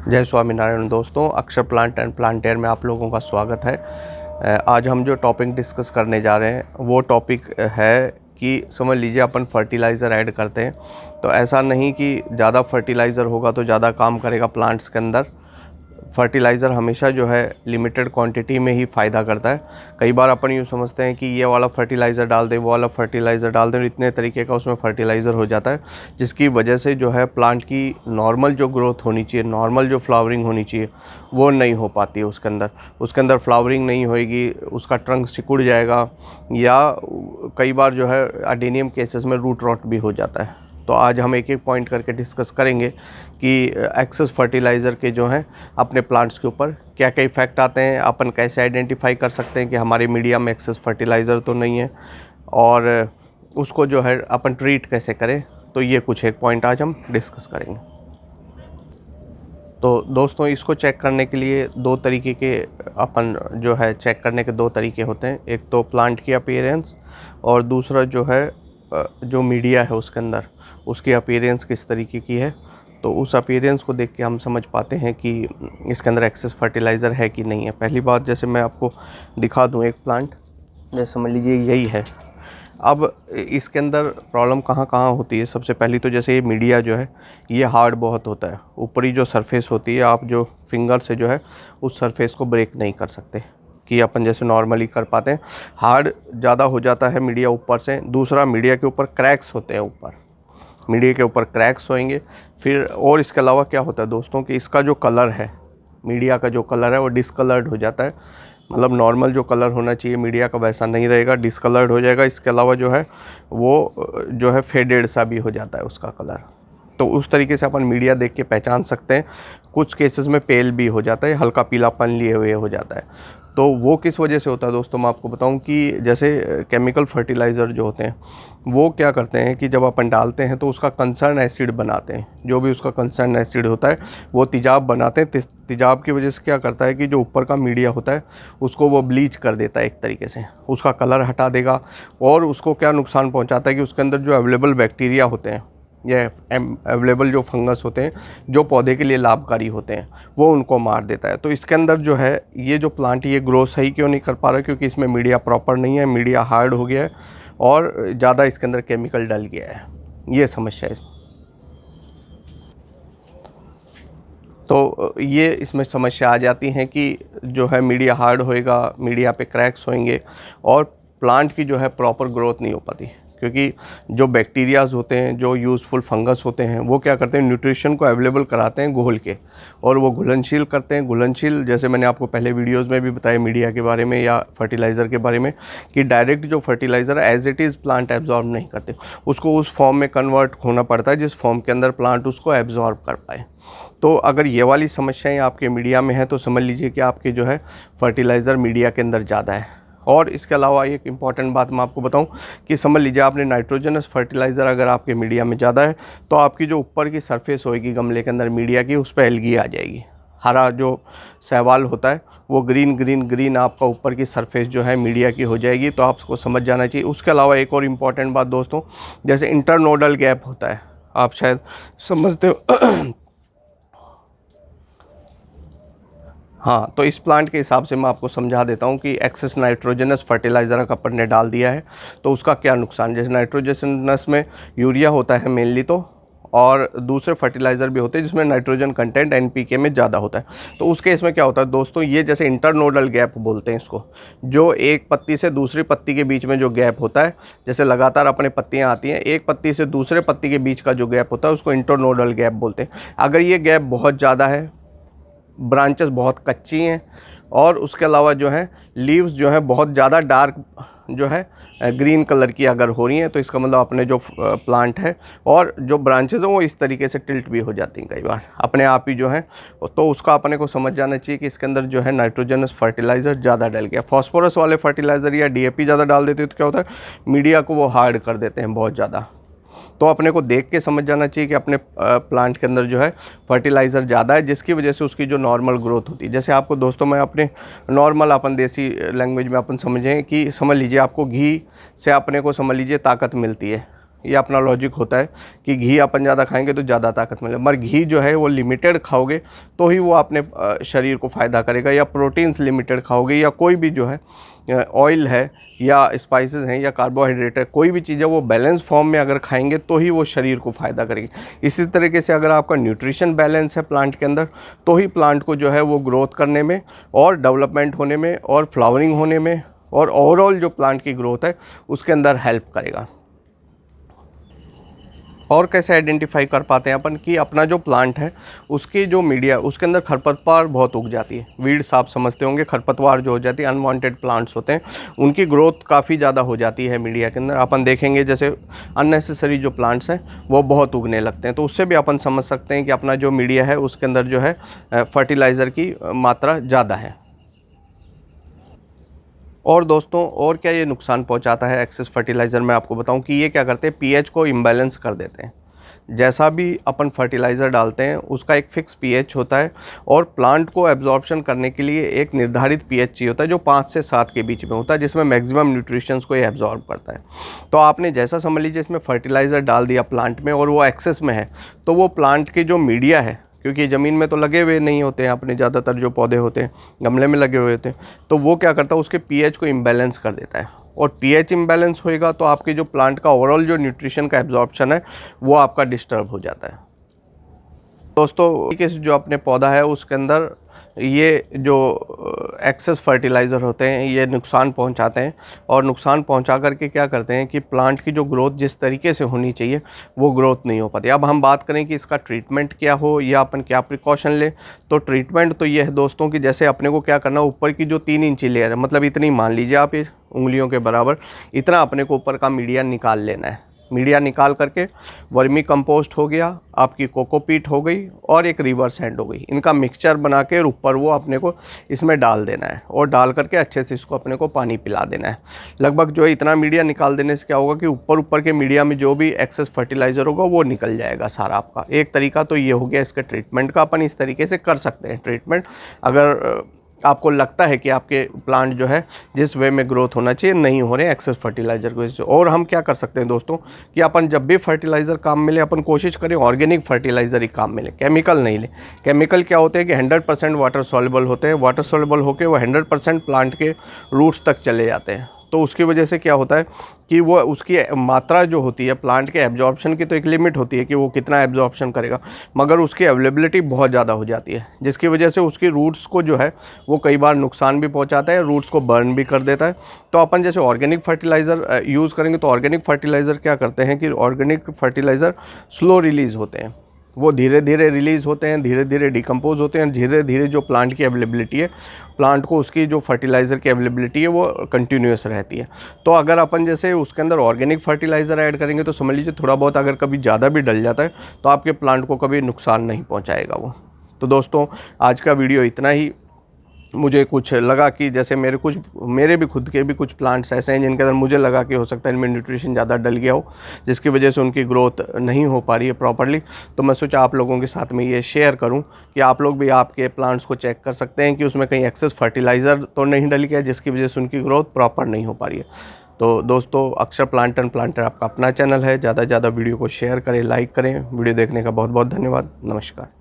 जय स्वामीनारायण दोस्तों, अक्षर प्लांट एंड प्लांटेयर में आप लोगों का स्वागत है। आज हम जो टॉपिक डिस्कस करने जा रहे हैं वो टॉपिक है कि समझ लीजिए अपन फर्टिलाइज़र ऐड करते हैं तो ऐसा नहीं कि ज़्यादा फर्टिलाइज़र होगा तो ज़्यादा काम करेगा प्लांट्स के अंदर। फर्टिलाइज़र हमेशा जो है लिमिटेड क्वांटिटी में ही फ़ायदा करता है। कई बार अपन यूँ समझते हैं कि ये वाला फर्टिलाइज़र डाल दें, वो वाला फर्टिलाइज़र डाल दें, इतने तरीके का उसमें फर्टिलाइज़र हो जाता है जिसकी वजह से जो है प्लांट की नॉर्मल जो ग्रोथ होनी चाहिए, नॉर्मल जो फ्लावरिंग होनी चाहिए वो नहीं हो पाती है। उसके अंदर फ्लावरिंग नहीं होएगी, उसका ट्रंक सिकुड़ जाएगा या कई बार जो है अडेनियम केसेस में रूट रॉट भी हो जाता है। तो आज हम एक एक पॉइंट करके डिस्कस करेंगे कि एक्सेस फर्टिलाइज़र के जो हैं अपने प्लांट्स के ऊपर क्या क्या इफ़ेक्ट आते हैं, अपन कैसे आइडेंटिफाई कर सकते हैं कि हमारे मीडिया में एक्सेस फर्टिलाइज़र तो नहीं है और उसको जो है अपन ट्रीट कैसे करें। तो ये कुछ एक पॉइंट आज हम डिस्कस करेंगे। तो दोस्तों, इसको चेक करने के लिए दो तरीके के अपन जो है चेक करने के दो तरीके होते हैं। एक तो प्लांट की अपीयरेंस और दूसरा जो है जो मीडिया है उसके अंदर उसकी अपीयरेंस किस तरीके की है। तो उस अपीयरेंस को देख के हम समझ पाते हैं कि इसके अंदर एक्सेस फर्टिलाइज़र है कि नहीं है। पहली बात, जैसे मैं आपको दिखा दूं एक प्लांट, जैसे समझ लीजिए यही है। अब इसके अंदर प्रॉब्लम कहाँ कहाँ होती है। सबसे पहली तो जैसे ये मीडिया जो है ये हार्ड बहुत होता है। ऊपरी जो सरफेस होती है, आप जो फिंगर से जो है उस सरफेस को ब्रेक नहीं कर सकते कि अपन जैसे नॉर्मली कर पाते हैं। हार्ड ज़्यादा हो जाता है मीडिया ऊपर से। दूसरा, मीडिया के ऊपर क्रैक्स होते हैं, ऊपर मीडिया के ऊपर क्रैक्स होंगे। फिर और इसके अलावा क्या होता है दोस्तों कि इसका जो कलर है, मीडिया का जो कलर है वो डिसकलर्ड हो जाता है। मतलब नॉर्मल जो कलर होना चाहिए मीडिया का वैसा नहीं रहेगा, डिसकलर्ड हो जाएगा। इसके अलावा जो है वो जो है फेडेड सा भी हो जाता है उसका कलर। तो उस तरीके से अपन मीडिया देख के पहचान सकते हैं। कुछ केसेस में पेल भी हो जाता है, हल्का पीलापन लिए हुए हो जाता है। तो वो किस वजह से होता है दोस्तों, मैं आपको बताऊं कि जैसे केमिकल फर्टिलाइज़र जो होते हैं वो क्या करते हैं कि जब अपन डालते हैं तो उसका कंसर्न एसिड बनाते हैं। जो भी उसका कंसर्न एसिड होता है वो तेजाब बनाते हैं। तेजाब की वजह से क्या करता है कि जो ऊपर का मीडिया होता है उसको वो ब्लीच कर देता है, एक तरीके से उसका कलर हटा देगा। और उसको क्या नुकसान पहुँचाता है कि उसके अंदर जो अवेलेबल बैक्टीरिया होते हैं या अवेलेबल जो फंगस होते हैं जो पौधे के लिए लाभकारी होते हैं वो उनको मार देता है। तो इसके अंदर जो है ये जो प्लांट ये ग्रो सही क्यों नहीं कर पा रहा, क्योंकि इसमें मीडिया प्रॉपर नहीं है, मीडिया हार्ड हो गया है और ज़्यादा इसके अंदर केमिकल डल गया है। ये समस्या है। तो ये इसमें समस्या आ जाती है कि जो है मीडिया हार्ड होएगा, मीडिया पे क्रैक्स होंगे और प्लांट की जो है प्रॉपर ग्रोथ नहीं हो पाती। क्योंकि जो बैक्टीरियाज़ होते हैं, जो यूज़फुल फंगस होते हैं, वो क्या करते हैं, न्यूट्रिशन को अवेलेबल कराते हैं घोल के और वो घुलनशील करते हैं। घुलनशील जैसे मैंने आपको पहले वीडियोस में भी बताया मीडिया के बारे में या फर्टिलाइज़र के बारे में कि डायरेक्ट जो fertiliser as it is plant absorb नहीं करते, उसको उस फॉर्म में कन्वर्ट होना पड़ता है जिस फॉर्म के अंदर प्लांट उसको एब्जॉर्ब कर पाए। तो अगर ये वाली समस्याएं आपके मीडिया में है तो समझ लीजिए कि आपके जो है फर्टिलाइज़र मीडिया के अंदर ज़्यादा है। और इसके अलावा एक इम्पॉर्टेंट बात मैं आपको बताऊं कि समझ लीजिए आपने नाइट्रोजनस फर्टिलाइज़र अगर आपके मीडिया में ज़्यादा है तो आपकी जो ऊपर की सरफेस होएगी गमले के अंदर मीडिया की, उस पर एल्गी आ जाएगी। हरा जो शैवाल होता है वो ग्रीन ग्रीन ग्रीन आपका ऊपर की सरफेस जो है मीडिया की हो जाएगी। तो आप उसको समझ जाना चाहिए। उसके अलावा एक और इम्पॉर्टेंट बात दोस्तों, जैसे इंटरनोडल गैप होता है, आप शायद समझते हो। हाँ, तो इस प्लांट के हिसाब से मैं आपको समझा देता हूँ कि एक्सेस नाइट्रोजनस फर्टिलाइज़र अगर अपन ने डाल दिया है तो उसका क्या नुकसान। जैसे नाइट्रोजनस में यूरिया होता है मेनली, तो और दूसरे फर्टिलाइज़र भी होते हैं जिसमें नाइट्रोजन कंटेंट एनपीके में ज़्यादा होता है। तो उस केस में क्या होता है दोस्तों, ये जैसे इंटरनोडल गैप बोलते हैं इसको, जो एक पत्ती से दूसरी पत्ती के बीच में जो गैप होता है, जैसे लगातार अपने पत्तियाँ आती हैं, एक पत्ती से दूसरे पत्ती के बीच का जो गैप होता है उसको इंटरनोडल गैप बोलते हैं। अगर ये गैप बहुत ज़्यादा है, ब्रांचेस बहुत कच्ची हैं और उसके अलावा जो है लीव्स जो है बहुत ज़्यादा डार्क जो है ग्रीन कलर की अगर हो रही हैं, तो इसका मतलब अपने जो प्लांट है और जो ब्रांचेस हैं वो इस तरीके से टिल्ट भी हो जाती हैं कई बार अपने आप ही जो है। तो उसका अपने को समझ जाना चाहिए कि इसके अंदर जो है नाइट्रोजनस फर्टिलाइज़र ज़्यादा डल गया। फॉस्फोरस वाले फर्टिलाइज़र या डीएपी ज़्यादा डाल देते हैं तो क्या होता है, मीडिया को वो हार्ड कर देते हैं बहुत ज़्यादा। तो अपने को देख के समझ जाना चाहिए कि अपने प्लांट के अंदर जो है फर्टिलाइज़र ज़्यादा है, जिसकी वजह से उसकी जो नॉर्मल ग्रोथ होती है। जैसे आपको दोस्तों मैं अपने नॉर्मल अपन देसी लैंग्वेज में अपन समझें कि समझ लीजिए आपको घी से अपने को समझ लीजिए ताकत मिलती है। ये अपना लॉजिक होता है कि घी अपन ज़्यादा खाएंगे तो ज़्यादा ताकत मिले, मगर घी जो है वो लिमिटेड खाओगे तो ही वो अपने शरीर को फ़ायदा करेगा, या प्रोटीन्स लिमिटेड खाओगे, या कोई भी जो है ऑयल है या स्पाइसेस हैं या कार्बोहाइड्रेट है, कोई भी चीज़ है वो बैलेंस फॉर्म में अगर खाएंगे तो ही वो शरीर को फ़ायदा करेगी। इसी तरीके से अगर आपका न्यूट्रिशन बैलेंस है प्लांट के अंदर, तो ही प्लांट को जो है वो ग्रोथ करने में और डेवलपमेंट होने में और फ्लावरिंग होने में और ओवरऑल जो प्लांट की ग्रोथ है उसके अंदर हेल्प करेगा। और कैसे आइडेंटिफाई कर पाते हैं अपन कि अपना जो प्लांट है उसकी जो मीडिया उसके अंदर खरपतवार बहुत उग जाती है, वीड्स आप समझते होंगे, खरपतवार जो हो जाती है, अनवांटेड प्लांट्स होते हैं, उनकी ग्रोथ काफ़ी ज़्यादा हो जाती है मीडिया के अंदर। अपन देखेंगे जैसे अननेसेसरी जो प्लांट्स हैं वो बहुत उगने लगते हैं, तो उससे भी अपन समझ सकते हैं कि अपना जो मीडिया है उसके अंदर जो है फर्टिलाइज़र की मात्रा ज़्यादा है। और दोस्तों और क्या ये नुकसान पहुंचाता है एक्सेस फर्टिलाइज़र, मैं आपको बताऊं कि ये क्या करते हैं, पीएच को इम्बैलेंस कर देते हैं। जैसा भी अपन फर्टिलाइज़र डालते हैं उसका एक फ़िक्स पीएच होता है, और प्लांट को एब्जॉर्प्शन करने के लिए एक निर्धारित पीएच चाहिए होता है जो 5 से 7 के बीच में होता है, जिसमें मैक्सिमम न्यूट्रिशंस को ये एब्जॉर्ब करता है। तो आपने जैसा समझ लीजिए इसमें फर्टिलाइज़र डाल दिया प्लांट में और वो एक्सेस में है, तो वो प्लांट की जो मीडिया है, क्योंकि ज़मीन में तो लगे हुए नहीं होते हैं अपने, ज़्यादातर जो पौधे होते हैं गमले में लगे हुए होते हैं, तो वो क्या करता है उसके पीएच को इम्बैलेंस कर देता है, और पीएच इम्बैलेंस होएगा तो आपके जो प्लांट का ओवरऑल जो न्यूट्रिशन का एब्जॉर्प्शन है वो आपका डिस्टर्ब हो जाता है। दोस्तों जो अपने पौधा है उसके अंदर ये जो एक्सेस फर्टिलाइज़र होते हैं ये नुकसान पहुंचाते हैं, और नुकसान पहुंचा करके क्या करते हैं कि प्लांट की जो ग्रोथ जिस तरीके से होनी चाहिए वो ग्रोथ नहीं हो पाती। अब हम बात करें कि इसका ट्रीटमेंट क्या हो या अपन क्या प्रिकॉशन लें, तो ट्रीटमेंट तो ये है दोस्तों कि जैसे अपने को क्या करना, ऊपर की जो 3 इंची लेयर है, मतलब इतनी मान लीजिए आप ये उंगलियों के बराबर, इतना अपने को ऊपर का मीडिया निकाल लेना है। मीडिया निकाल करके वर्मी कंपोस्ट हो गया, आपकी कोकोपीट हो गई और एक रिवर सैंड हो गई, इनका मिक्सचर बना के ऊपर वो अपने को इसमें डाल देना है, और डाल करके अच्छे से इसको अपने को पानी पिला देना है। लगभग जो है इतना मीडिया निकाल देने से क्या होगा कि ऊपर के मीडिया में जो भी एक्सेस फर्टिलाइज़र होगा वो निकल जाएगा सारा आपका। एक तरीका तो ये हो गया इसके ट्रीटमेंट का, अपन इस तरीके से कर सकते हैं ट्रीटमेंट, अगर आपको लगता है कि आपके प्लांट जो है जिस वे में ग्रोथ होना चाहिए नहीं हो रहे हैं एक्सेस फर्टिलाइज़र की वजह से। और हम क्या कर सकते हैं दोस्तों कि अपन जब भी फर्टिलाइज़र काम मिले अपन कोशिश करें ऑर्गेनिक फर्टिलाइज़र ही काम मिले, केमिकल नहीं ले। केमिकल क्या होते हैं कि 100% वाटर सॉल्युबल होते हैं, वाटर सॉल्युबल होकर वो 100% प्लांट के रूट्स तक चले जाते हैं, तो उसकी वजह से क्या होता है कि वो उसकी मात्रा जो होती है प्लांट के एब्जॉर्प्शन की तो एक लिमिट होती है कि वो कितना एब्जॉर्प्शन करेगा, मगर उसकी अवेलेबिलिटी बहुत ज़्यादा हो जाती है, जिसकी वजह से उसकी रूट्स को जो है वो कई बार नुकसान भी पहुंचाता है, रूट्स को बर्न भी कर देता है। तो अपन जैसे ऑर्गेनिक फर्टिलाइज़र यूज़ करेंगे तो ऑर्गेनिक फर्टिलाइज़र क्या करते हैं कि ऑर्गेनिक फर्टिलाइज़र स्लो रिलीज़ होते हैं, वो धीरे धीरे रिलीज़ होते हैं, धीरे धीरे डिकम्पोज होते हैं, धीरे धीरे जो प्लांट की अवेलेबिलिटी है, प्लांट को उसकी जो फर्टिलाइज़र की अवेलेबिलिटी है वो कंटिन्यूस रहती है। तो अगर अपन जैसे उसके अंदर ऑर्गेनिक फर्टिलाइज़र ऐड करेंगे तो समझ लीजिए थोड़ा बहुत अगर कभी ज़्यादा भी डल जाता है तो आपके प्लांट को कभी नुकसान नहीं पहुँचाएगा वो। तो दोस्तों आज का वीडियो इतना ही। मुझे कुछ लगा कि जैसे मेरे भी खुद के भी कुछ प्लांट्स ऐसे हैं जिनके अंदर मुझे लगा कि हो सकता है इनमें न्यूट्रिशन ज़्यादा डल गया हो, जिसकी वजह से उनकी ग्रोथ नहीं हो पा रही है प्रॉपर्ली। तो मैं सोचा आप लोगों के साथ में ये शेयर करूं कि आप लोग भी आपके प्लांट्स को चेक कर सकते हैं कि उसमें कहीं एक्सेस फर्टिलाइज़र तो नहीं डल गया जिसकी वजह से उनकी ग्रोथ प्रॉपर नहीं हो पा रही है। तो दोस्तों अक्षर प्लांट एंड प्लांटर आपका अपना चैनल है, ज़्यादा से ज़्यादा वीडियो को शेयर करें, लाइक करें। वीडियो देखने का बहुत बहुत धन्यवाद। नमस्कार।